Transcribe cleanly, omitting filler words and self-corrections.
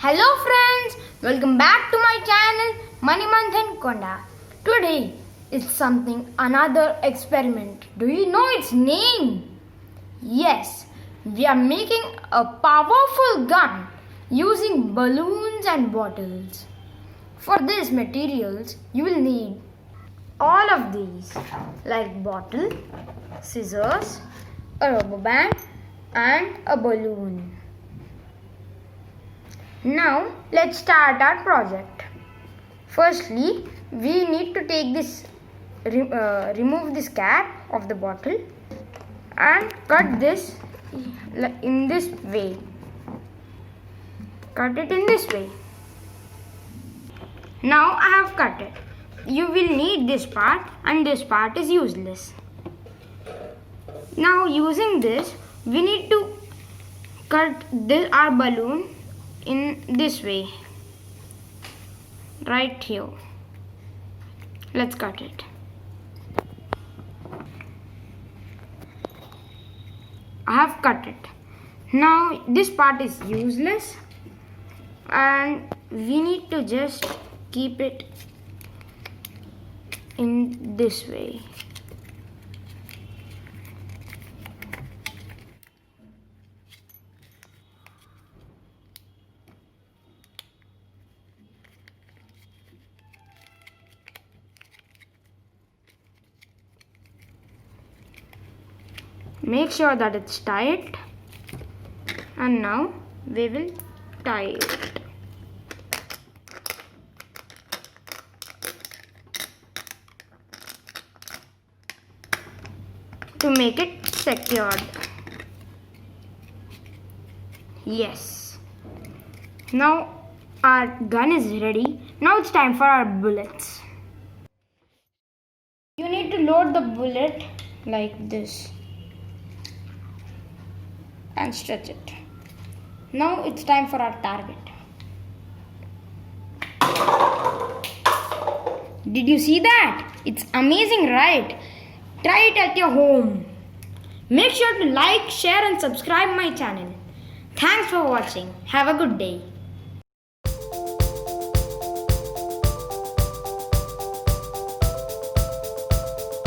Hello friends, welcome back to my channel Manimantan Konda. Today is another experiment. Do you know its name? Yes, we are making a powerful gun using balloons and bottles. For these materials, you will need all of these like bottle, scissors, a rubber band and a balloon. Now let's start our project. Firstly, we need to take this, remove this cap of the bottle and cut this in this way. Cut it in this way. Now I have cut it. You will need this part and this part is useless. Now using this, we need to cut our balloon in this way, right here. Let's cut it. I have cut it. Now this part is useless and we need to just keep it in this way. Make sure that it's tight, and now we will tie it. To make it secured. Yes. Now our gun is ready. Now it's time for our bullets. You need to load the bullet like this and stretch it. Now it's time for our target. Did you see that? It's amazing, right? Try it at your home. Make sure to like, share and subscribe my channel. Thanks for watching. Have a good day.